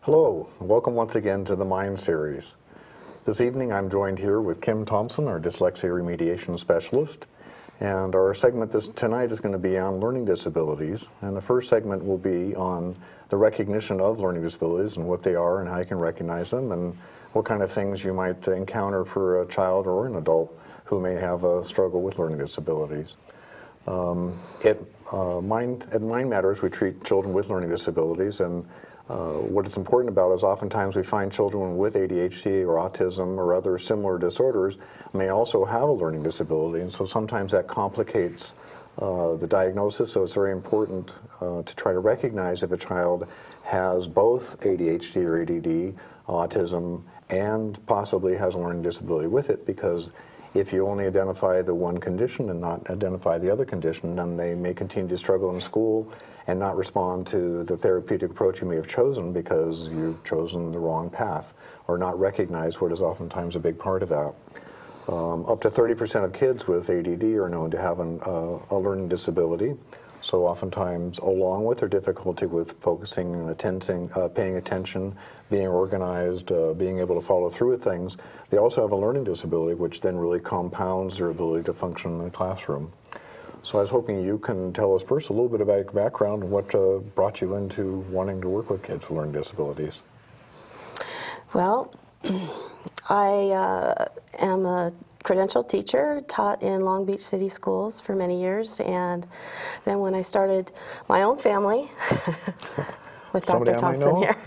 Hello, and welcome once again to the MIND series. This evening I'm joined here with Kim Thompson, our dyslexia remediation specialist, and our segment tonight is going to be on learning disabilities, and the first segment will be on the recognition of learning disabilities and what they are and how you can recognize them and what kind of things you might encounter for a child or an adult who may have a struggle with learning disabilities. At Mind Matters, we treat children with learning disabilities, and what it's important about is oftentimes we find children with ADHD or autism or other similar disorders may also have a learning disability, and so sometimes that complicates the diagnosis. So it's very important to try to recognize if a child has both ADHD or ADD, autism, and possibly has a learning disability with it, because if you only identify the one condition and not identify the other condition, then they may continue to struggle in school and not respond to the therapeutic approach you may have chosen because you've chosen the wrong path or not recognize what is oftentimes a big part of that. Up to 30% of kids with ADD are known to have a learning disability. So oftentimes, along with their difficulty with focusing and attending, paying attention, being organized, being able to follow through with things, they also have a learning disability, which then really compounds their ability to function in the classroom. So I was hoping you can tell us first a little bit about your background and what brought you into wanting to work with kids with learning disabilities. Well, I am a credentialed teacher, taught in Long Beach City schools for many years, and then when I started my own family with Dr. Thompson here,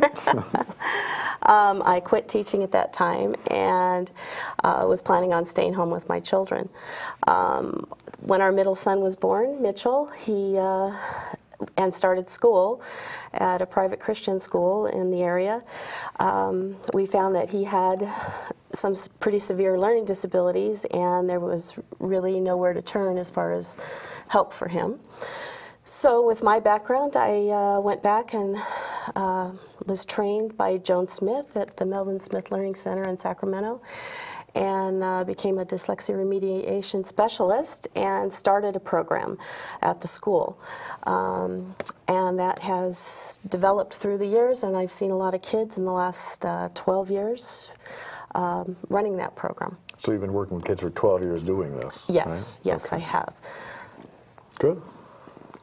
I quit teaching at that time and was planning on staying home with my children. When our middle son was born, Mitchell, and started school at a private Christian school in the area, we found that he had some pretty severe learning disabilities, and there was really nowhere to turn as far as help for him. So with my background, I went back and was trained by Joan Smith at the Melvin Smith Learning Center in Sacramento, and became a dyslexia remediation specialist and started a program at the school. And that has developed through the years, and I've seen a lot of kids in the last 12 years running that program. So you've been working with kids for 12 years doing this? Yes, right? yes, okay. I have. Good.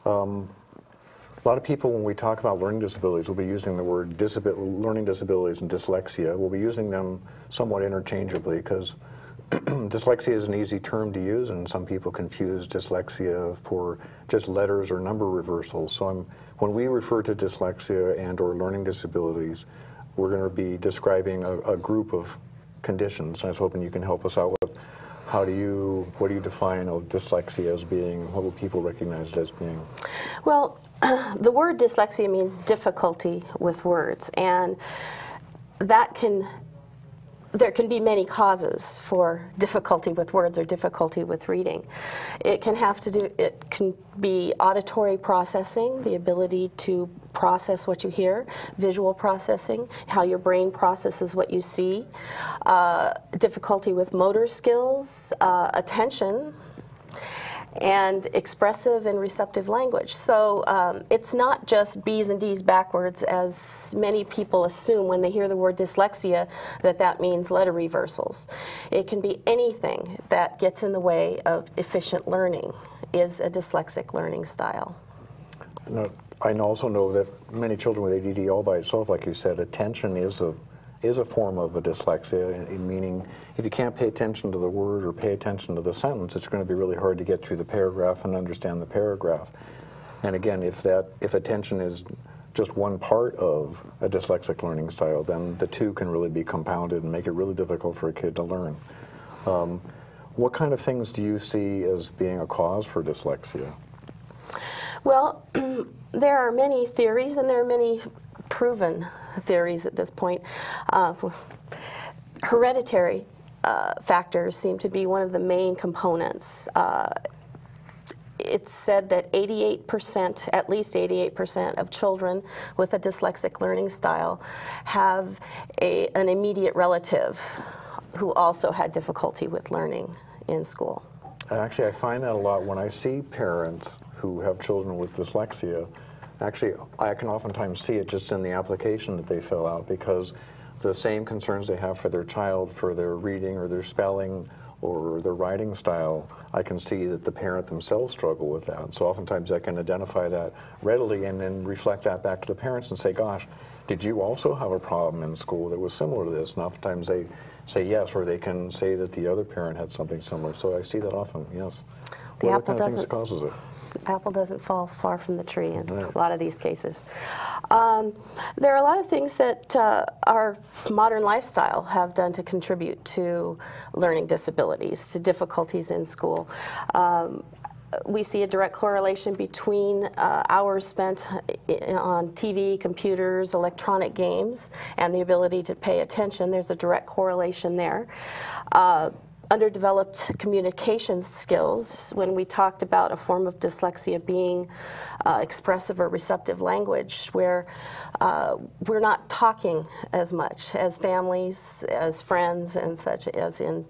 A lot of people, when we talk about learning disabilities, will be using the word learning disabilities and dyslexia. We'll be using them somewhat interchangeably because dyslexia is an easy term to use, and some people confuse dyslexia for just letters or number reversals. So when we refer to dyslexia and or learning disabilities, we're going to be describing a group of conditions. I was hoping you can help us out with what do you define dyslexia as being? What will people recognize it as being? Well, the word dyslexia means difficulty with words, and there can be many causes for difficulty with words or difficulty with reading. It can be auditory processing, the ability to process what you hear, visual processing, how your brain processes what you see, difficulty with motor skills, attention, and expressive and receptive language. So it's not just B's and D's backwards, as many people assume when they hear the word dyslexia, that that means letter reversals. It can be anything that gets in the way of efficient learning is a dyslexic learning style. Now, I also know that many children with ADD all by itself, like you said, attention is a form of a dyslexia, meaning if you can't pay attention to the word or pay attention to the sentence, it's going to be really hard to get through the paragraph and understand the paragraph. And again, if attention is just one part of a dyslexic learning style, then the two can really be compounded and make it really difficult for a kid to learn. What kind of things do you see as being a cause for dyslexia? Well, there are many theories, and there are many proven theories at this point. Hereditary factors seem to be one of the main components. It's said that 88%, at least 88% of children with a dyslexic learning style have an immediate relative who also had difficulty with learning in school. Actually, I find that a lot when I see parents who have children with dyslexia. Actually, I can oftentimes see it just in the application that they fill out, because the same concerns they have for their child, for their reading or their spelling or their writing style, I can see that the parent themselves struggle with that. So oftentimes I can identify that readily and then reflect that back to the parents and say, gosh, did you also have a problem in school that was similar to this? And oftentimes they say yes, or they can say that the other parent had something similar. So I see that often, yes. The what apple kind of things doesn't causes it? Apple doesn't fall far from the tree in a lot of these cases. There are a lot of things that our modern lifestyle have done to contribute to learning disabilities, to difficulties in school. We see a direct correlation between hours spent on TV, computers, electronic games, and the ability to pay attention. There's a direct correlation there. Underdeveloped communication skills, when we talked about a form of dyslexia being expressive or receptive language, where we're not talking as much as families, as friends, and such as in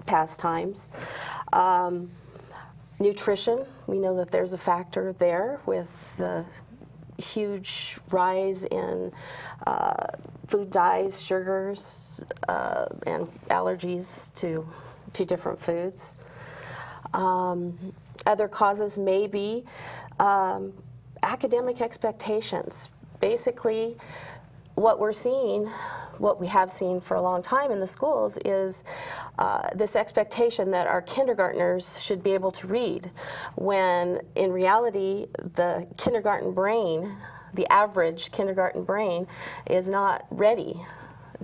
past times. Nutrition, we know that there's a factor there with the huge rise in food dyes, sugars, and allergies to different foods. Other causes may be academic expectations. Basically, what we're seeing, what we have seen for a long time in the schools, is this expectation that our kindergartners should be able to read, when in reality the kindergarten brain, the average kindergarten brain, is not ready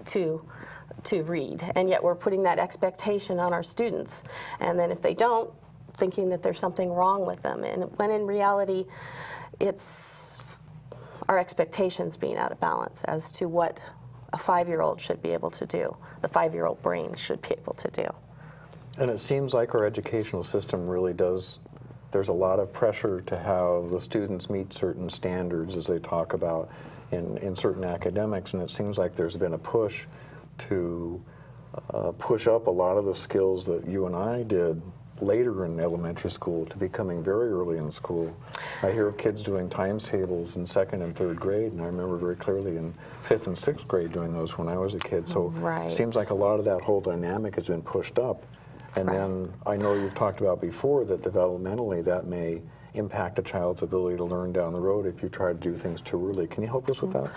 to read, and yet we're putting that expectation on our students, and then if they don't, thinking that there's something wrong with them, and when in reality it's our expectations being out of balance as to what a 5-year-old should be able to do, the 5-year-old brain should be able to do. And it seems like our educational system really does, there's a lot of pressure to have the students meet certain standards, as they talk about in certain academics, and it seems like there's been a push to push up a lot of the skills that you and I did later in elementary school to becoming very early in school. I hear of kids doing times tables in 2nd and 3rd grade, and I remember very clearly in 5th and 6th grade doing those when I was a kid. So right. It seems like a lot of that whole dynamic has been pushed up. And right. Then I know you've talked about before that developmentally that may impact a child's ability to learn down the road if you try to do things too early. Can you help us with that?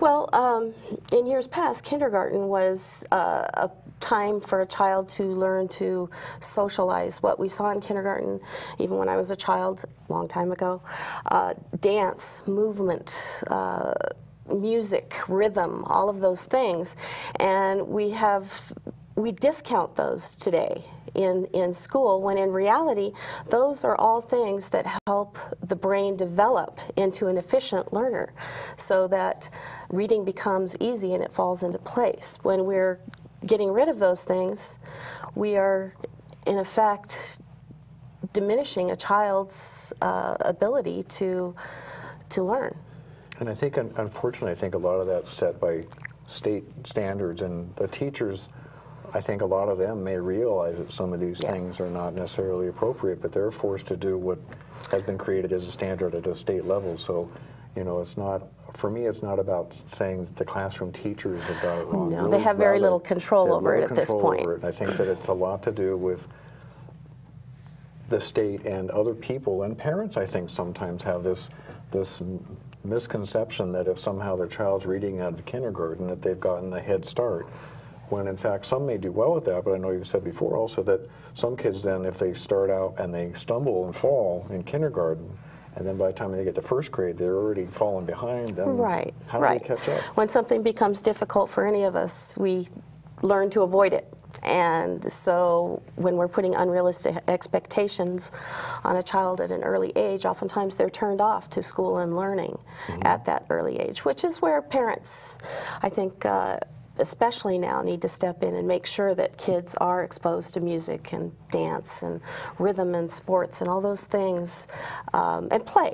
Well, in years past, kindergarten was a time for a child to learn to socialize. What we saw in kindergarten, even when I was a child, a long time ago, dance, movement, music, rhythm, all of those things. And we discount those today in school, when in reality those are all things that help the brain develop into an efficient learner, so that reading becomes easy and it falls into place. When we're getting rid of those things, we are in effect diminishing a child's ability to learn. And I think, unfortunately, I think a lot of that's set by state standards, and the teachers I think a lot of them may realize that some of these things are not necessarily appropriate, but they're forced to do what has been created as a standard at a state level. So, you know, it's not, for me, it's not about saying that the classroom teachers have got it wrong. No, they have very little control over it at this point. I think that it's a lot to do with the state and other people, and parents, I think, sometimes have this misconception that if somehow their child's reading out of kindergarten that they've gotten a head start, when in fact some may do well with that. But I know you've said before also that some kids then, if they start out and they stumble and fall in kindergarten, and then by the time they get to first grade, they're already falling behind, then how do they catch up? When something becomes difficult for any of us, we learn to avoid it. And so when we're putting unrealistic expectations on a child at an early age, oftentimes they're turned off to school and learning at that early age, which is where parents, I think, especially now, need to step in and make sure that kids are exposed to music and dance and rhythm and sports and all those things, and play.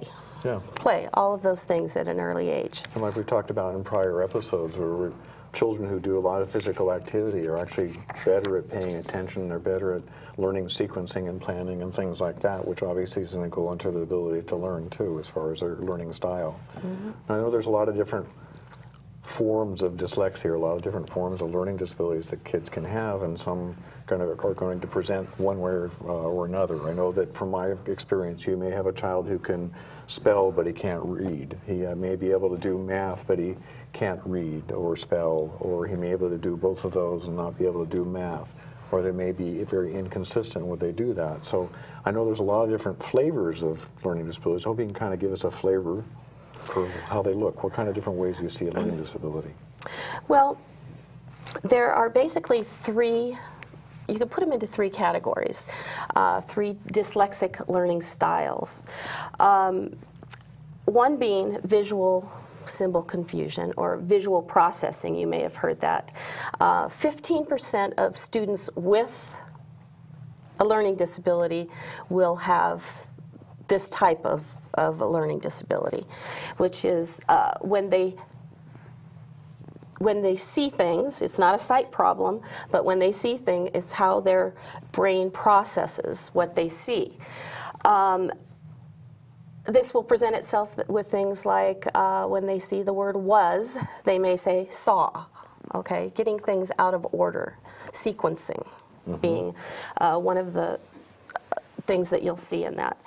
Play, all of those things at an early age. And like we talked about in prior episodes, where children who do a lot of physical activity are actually better at paying attention, they're better at learning sequencing and planning and things like that, which obviously is going to go into the ability to learn too, as far as their learning style. I know there's a lot of different forms of dyslexia, a lot of different forms of learning disabilities that kids can have, and some are going to present one way or another. I know that from my experience, you may have a child who can spell but he can't read. He may be able to do math but he can't read or spell, or he may be able to do both of those and not be able to do math, or they may be very inconsistent when they do that. So I know there's a lot of different flavors of learning disabilities. I hope you can kind of give us a flavor for how they look. What kind of different ways do you see a learning disability? Well, there are basically three, you could put them into three categories, three dyslexic learning styles. One being visual symbol confusion or visual processing. You may have heard that. 15% of students with a learning disability will have this type of a learning disability, which is when they see things, it's not a sight problem, but when they see things, it's how their brain processes what they see. This will present itself with things like when they see the word was, they may say saw, okay? Getting things out of order, sequencing being one of the things that you'll see in that.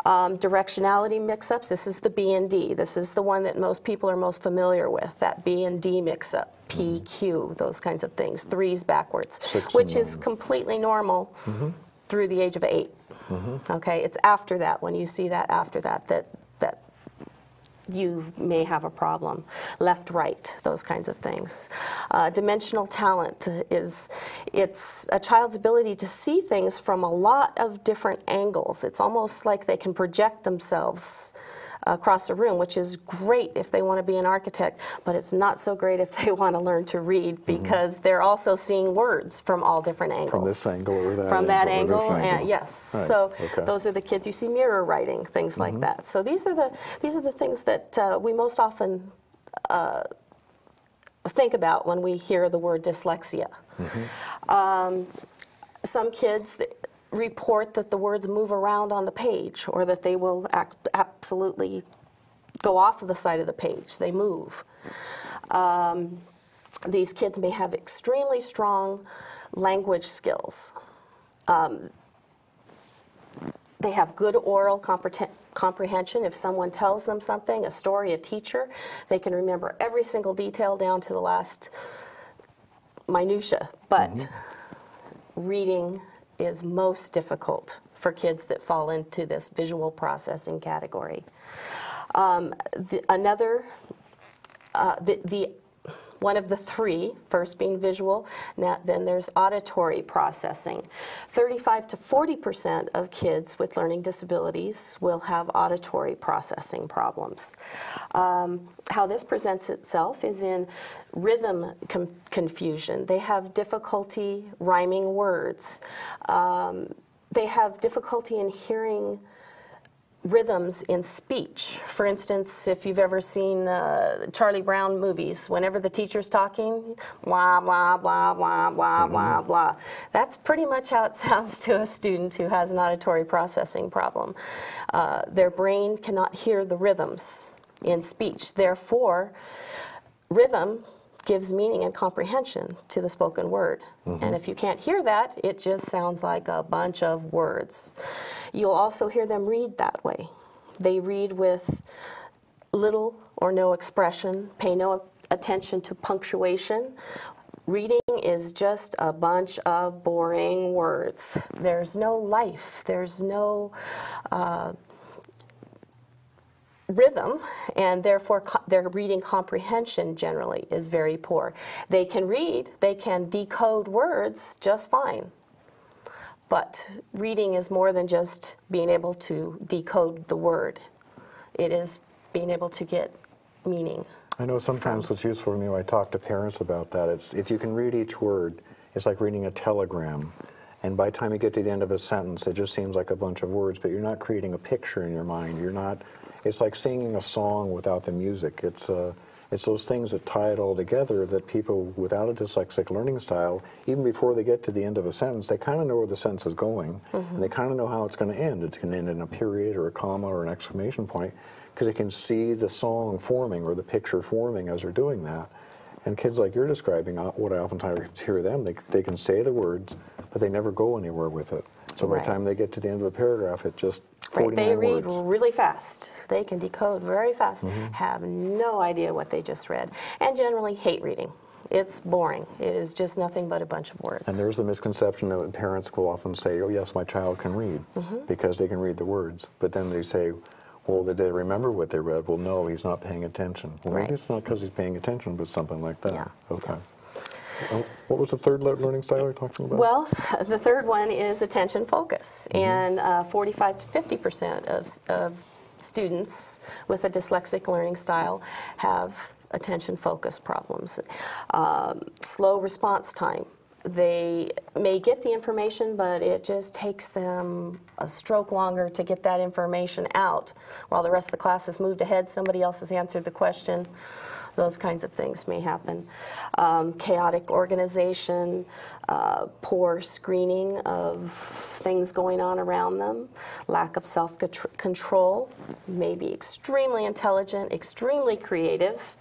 Directionality mix-ups, this is the B and D. This is the one that most people are most familiar with, that B and D mix-up, P, Q, those kinds of things, threes backwards, which is completely normal through the age of 8. Okay, it's after that, when you see that after that, that you may have a problem. Left, right, those kinds of things. Dimensional talent it's a child's ability to see things from a lot of different angles. It's almost like they can project themselves across a room, which is great if they want to be an architect, but it's not so great if they want to learn to read, because they're also seeing words from all different angles. From this angle or that From that angle, or this angle. and yes. Right. So those are the kids you see mirror writing, things like that. So these are the things that we most often think about when we hear the word dyslexia. Some kids report that the words move around on the page, or that they will absolutely go off of the side of the page. They move. These kids may have extremely strong language skills. They have good oral comprehension. If someone tells them something, a story, a teacher, they can remember every single detail down to the last minutia. But reading is most difficult for kids that fall into this visual processing category. One of the three, first being visual, then there's auditory processing. 35 to 40% of kids with learning disabilities will have auditory processing problems. How this presents itself is in rhythm confusion. They have difficulty rhyming words. They have difficulty in hearing rhythms in speech. For instance, if you've ever seen Charlie Brown movies, whenever the teacher's talking, blah, blah, blah, blah, blah, blah, blah. That's pretty much how it sounds to a student who has an auditory processing problem. Their brain cannot hear the rhythms in speech. Therefore, rhythm gives meaning and comprehension to the spoken word. And if you can't hear that, it just sounds like a bunch of words. You'll also hear them read that way. They read with little or no expression, pay no attention to punctuation. Reading is just a bunch of boring words. There's no life, there's no rhythm, and therefore their reading comprehension generally is very poor. They can read, they can decode words just fine, but reading is more than just being able to decode the word. It is being able to get meaning. I know sometimes what's useful for me when I talk to parents about that, it's if you can read each word, it's like reading a telegram. And by the time you get to the end of a sentence, it just seems like a bunch of words, but you're not creating a picture in your mind. You're not. It's like singing a song without the music. It's those things that tie it all together that people without a dyslexic learning style, even before they get to the end of a sentence, they kind of know where the sentence is going, and they kind of know how it's going to end. It's going to end in a period or a comma or an exclamation point, because they can see the song forming or the picture forming as they're doing that. And kids like you're describing, what I oftentimes hear them, they can say the words, but they never go anywhere with it. So by the time they get to the end of a paragraph, it just 49 They read words. really fast. They can decode very fast, have no idea what they just read, and generally hate reading. It's boring. It is just nothing but a bunch of words. And there's the misconception that parents will often say, oh yes, my child can read, because they can read the words. But then they say, well, did they remember what they read? Well, no, he's not paying attention. Well, maybe it's not because he's paying attention, but something like that. Yeah. Okay. What was the third learning style you're talking about? Well, the third one is attention focus, and 45 to 50% of students with a dyslexic learning style have attention focus problems. Slow response time. They may get the information, but it just takes them a stroke longer to get that information out. While the rest of the class has moved ahead, somebody else has answered the question. Those kinds of things may happen. Chaotic organization, poor screening of things going on around them, lack of self-control, may be extremely intelligent, extremely creative,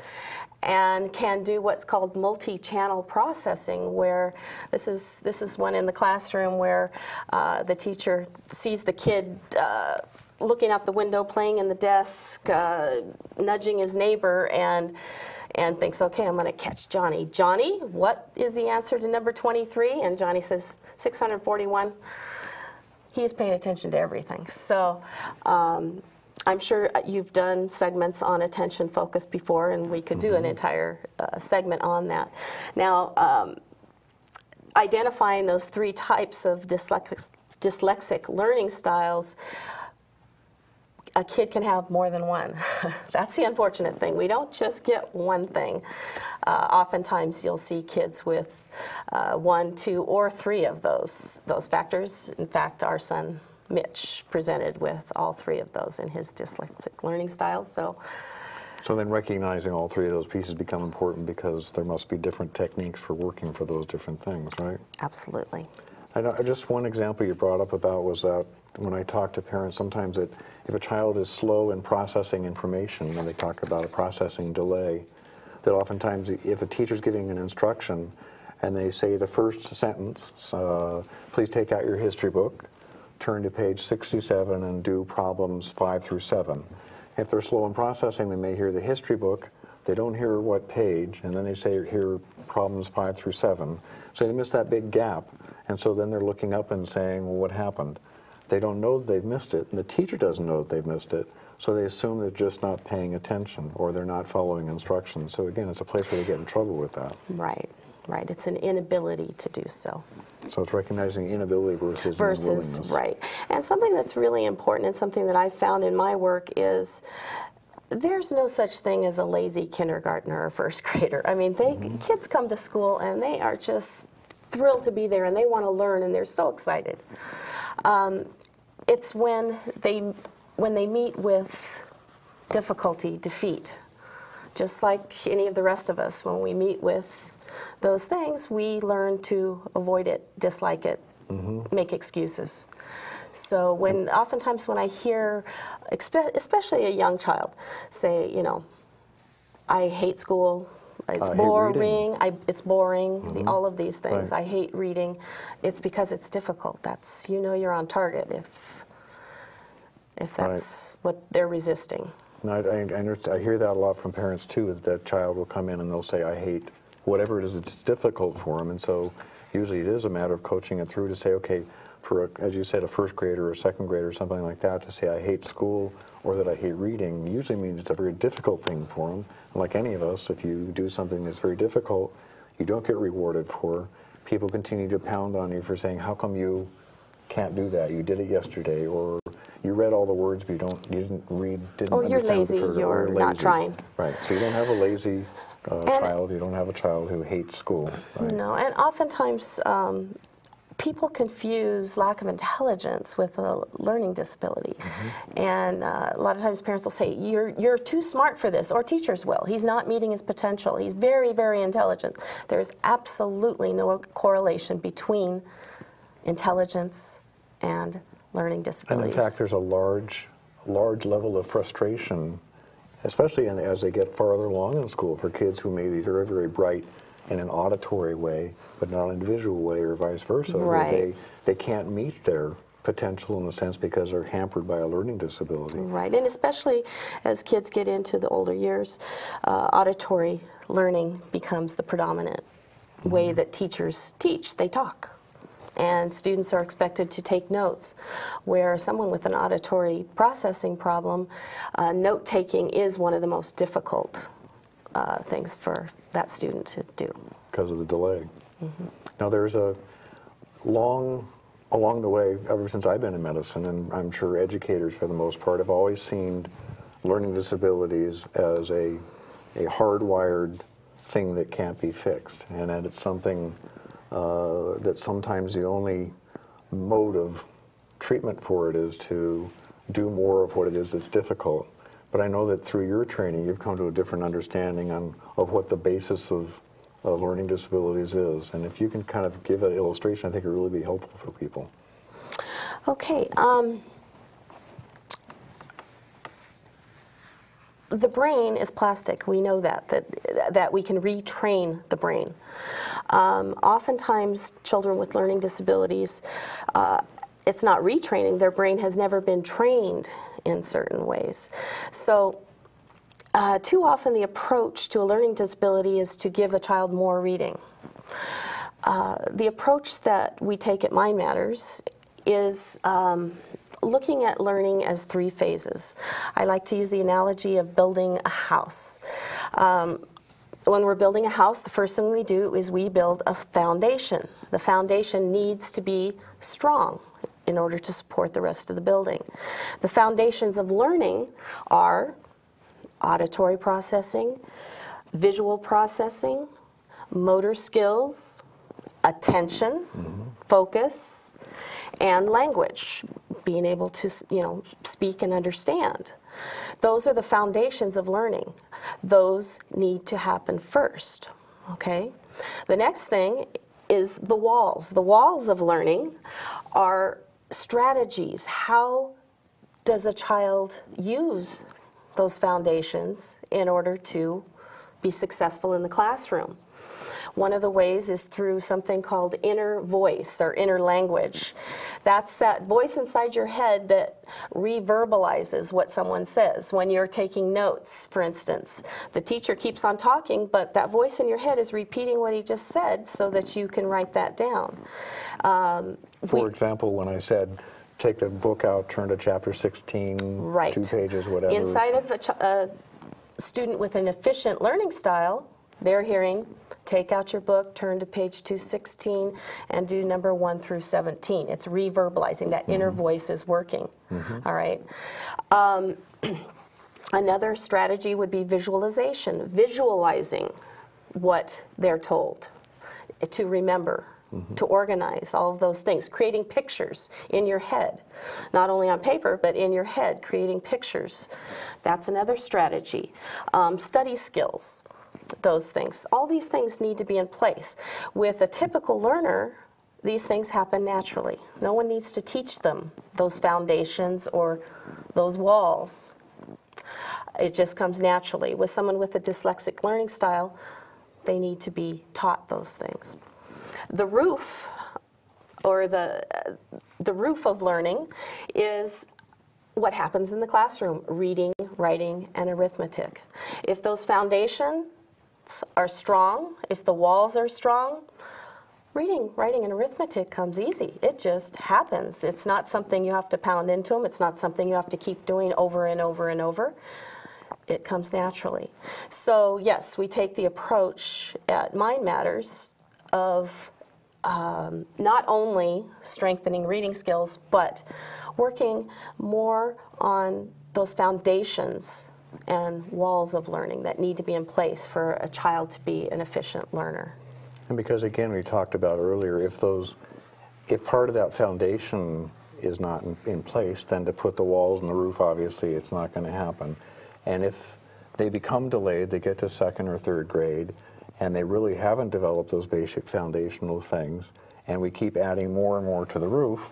and can do what's called multi-channel processing, where this is one in the classroom where the teacher sees the kid looking out the window, playing in the desk, nudging his neighbor, and thinks, okay, I'm going to catch Johnny. Johnny, what is the answer to number 23? And Johnny says 641. He's paying attention to everything. So I'm sure you've done segments on attention focus before, and we could do an entire segment on that. Now, identifying those three types of dyslexic learning styles, a kid can have more than one. That's the unfortunate thing. We don't just get one thing. Oftentimes you'll see kids with 1, 2, or 3 of those factors. In fact, our son Mitch presented with all 3 of those in his dyslexic learning styles. So then recognizing all 3 of those pieces become important, because there must be different techniques for working for those different things, right? Absolutely. I know, just one example you brought up about was that when I talk to parents, sometimes if a child is slow in processing information, when they talk about a processing delay, that oftentimes if a teacher's giving an instruction and they say the first sentence, please take out your history book, turn to page 67 and do problems 5 through 7. If they're slow in processing, they may hear the history book, they don't hear what page, and then they hear problems 5 through 7. So they miss that big gap, and so then they're looking up and saying, well, what happened? They don't know that they've missed it, and the teacher doesn't know that they've missed it, so they assume they're just not paying attention, or they're not following instructions. So again, it's a place where they get in trouble with that. Right, right. It's an inability to do so. So it's recognizing inability versus willingness. Right. And something that's really important, and something that I've found in my work, is there's no such thing as a lazy kindergartner or first grader. I mean, kids come to school and they are just thrilled to be there, and they want to learn, and they're so excited. It's when they when they meet with difficulty, defeat, just like any of the rest of us, when we meet with those things, we learn to avoid it, dislike it, make excuses. So oftentimes when I hear, especially a young child, say, you know, I hate school, it's boring, it's boring, all of these things. Right. I hate reading. It's because it's difficult. That's, you know, you're on target if that's what they're resisting. No, I hear that a lot from parents too, that child will come in and they'll say, I hate whatever it is, it's difficult for them. And so usually it is a matter of coaching it through to say, okay, for, as you said, a first grader or a second grader or something like that, to say I hate school or that I hate reading usually means it's a very difficult thing for them. And like any of us, if you do something that's very difficult, you don't get rewarded for. People continue to pound on you for saying, how come you can't do that? You did it yesterday, or you read all the words, but you didn't read, didn't or you're understand lazy, the curve, you're not trying. Right, so you don't have a lazy child, you don't have a child who hates school. Right? No, and oftentimes people confuse lack of intelligence with a learning disability. And a lot of times parents will say, you're too smart for this, or teachers will. He's not meeting his potential. He's very, very intelligent. There's absolutely no correlation between intelligence and learning disabilities. And in fact, there's a large level of frustration, especially as they get farther along in school, for kids who may be very, very bright in an auditory way, but not in a visual way, or vice versa. Right. They can't meet their potential in a sense because they're hampered by a learning disability. Right, and especially as kids get into the older years, auditory learning becomes the predominant way that teachers teach. They talk. And students are expected to take notes, where someone with an auditory processing problem, note-taking is one of the most difficult things for that student to do. Because of the delay. Now there's along the way, ever since I've been in medicine, and I'm sure educators for the most part have always seen learning disabilities as a hardwired thing that can't be fixed, and that it's something that sometimes the only mode of treatment for it is to do more of what it is that's difficult. But I know that through your training, you've come to a different understanding of what the basis of learning disabilities is. And if you can kind of give an illustration, I think it would really be helpful for people. Okay. The brain is plastic. We know that we can retrain the brain. Oftentimes, children with learning disabilities, it's not retraining. Their brain has never been trained in certain ways. So too often the approach to a learning disability is to give a child more reading. The approach that we take at Mind Matters is looking at learning as 3 phases. I like to use the analogy of building a house. When we're building a house, the first thing we do is we build a foundation. The foundation needs to be strong in order to support the rest of the building. The foundations of learning are auditory processing, visual processing, motor skills, attention, focus, and language, being able to, speak and understand. Those are the foundations of learning. Those need to happen first, okay? The next thing is the walls. The walls of learning are strategies. How does a child use those foundations in order to be successful in the classroom? One of the ways is through something called inner voice or inner language. That's that voice inside your head that reverbalizes what someone says. When you're taking notes, for instance, the teacher keeps on talking, but that voice in your head is repeating what he just said so that you can write that down. For example, when I said, take the book out, turn to chapter 16, right. 2 pages, whatever. Inside of a student with an efficient learning style, they're hearing, take out your book, turn to page 216, and do number 1 through 17. It's reverbalizing. That inner voice is working. All right. Another strategy would be visualization, visualizing what they're told to remember to organize all of those things, creating pictures in your head, not only on paper, but in your head, creating pictures. That's another strategy. Study skills, those things. All these things need to be in place. With a typical learner, these things happen naturally. No one needs to teach them those foundations or those walls. It just comes naturally. With someone with a dyslexic learning style, they need to be taught those things. The roof, or the roof of learning, is what happens in the classroom: reading, writing, and arithmetic. If those foundations are strong, if the walls are strong, reading, writing, and arithmetic comes easy. It just happens. It's not something you have to pound into them. It's not something you have to keep doing over and over and over. It comes naturally. So yes, we take the approach at Mind Matters of not only strengthening reading skills, but working more on those foundations and walls of learning that need to be in place for a child to be an efficient learner. And because, again, we talked about earlier, if part of that foundation is not in place, then to put the walls and the roof, obviously, it's not going to happen. And if they become delayed, they get to second or third grade, and they really haven't developed those basic foundational things, and we keep adding more and more to the roof,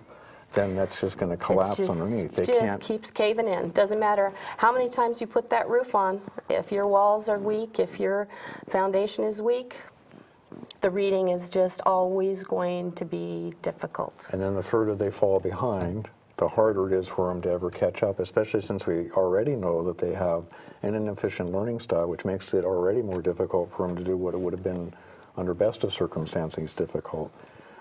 then that's just going to collapse underneath. It just keeps caving in. Doesn't matter how many times you put that roof on. If your walls are weak, if your foundation is weak, the reading is just always going to be difficult. And then the further they fall behind, the harder it is for them to ever catch up, especially since we already know that they have an inefficient learning style, which makes it already more difficult for them to do what it would have been under best of circumstances difficult.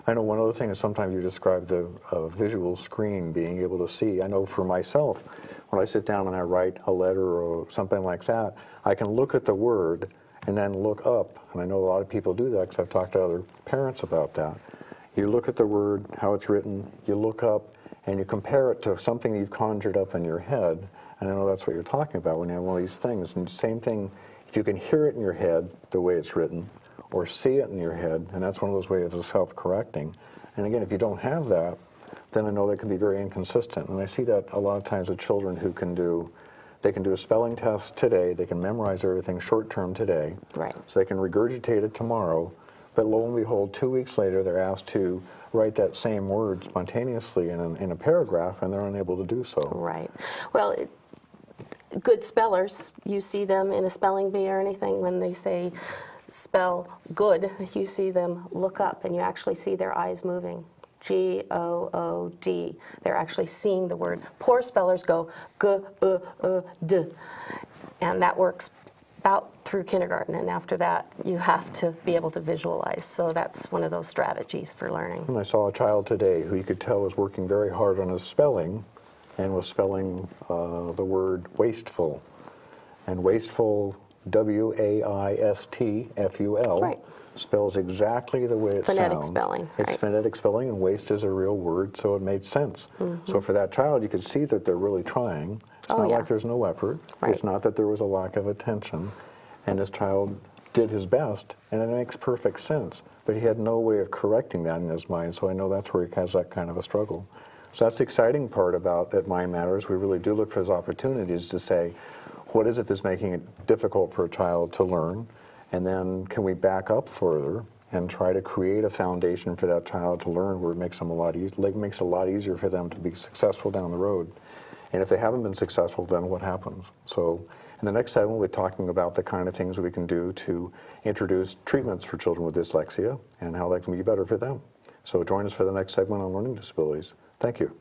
I know one other thing is sometimes you describe the visual screen, being able to see. I know for myself, when I sit down and I write a letter or something like that, I can look at the word and then look up. And I know a lot of people do that because I've talked to other parents about that. You look at the word, how it's written, you look up, and you compare it to something you've conjured up in your head. And I know that's what you're talking about when you have one of these things. And same thing, if you can hear it in your head the way it's written, or see it in your head, and that's one of those ways of self-correcting. And again, if you don't have that, then I know they can be very inconsistent. And I see that a lot of times with children who they can do a spelling test today, they can memorize everything short-term today, right, so they can regurgitate it tomorrow, but lo and behold, 2 weeks later, they're asked to write that same word spontaneously in a paragraph, and they're unable to do so. Right. Well, good spellers, you see them in a spelling bee or anything, when they say spell good, you see them look up and you actually see their eyes moving. G-O-O-D. They're actually seeing the word. Poor spellers go g-d. And that works about through kindergarten, and after that you have to be able to visualize. So that's one of those strategies for learning. And I saw a child today who you could tell was working very hard on his spelling and was spelling the word wasteful. And wasteful, W-A-I-S-T-F-U-L, right, spells exactly the way it phonetic sounds. Spelling. It's right, phonetic spelling, and waste is a real word, so it made sense. Mm-hmm. So for that child, you could see that they're really trying. It's not like there's no effort. Right. It's not that there was a lack of attention. And this child did his best, and it makes perfect sense. But he had no way of correcting that in his mind, so I know that's where he has that kind of a struggle. So that's the exciting part about at Mind Matters. We really do look for those opportunities to say, what is it that's making it difficult for a child to learn? And then can we back up further and try to create a foundation for that child to learn where it makes them makes it a lot easier for them to be successful down the road. And if they haven't been successful, then what happens? So in the next segment, we'll be talking about the kind of things we can do to introduce treatments for children with dyslexia and how that can be better for them. So join us for the next segment on learning disabilities. Thank you.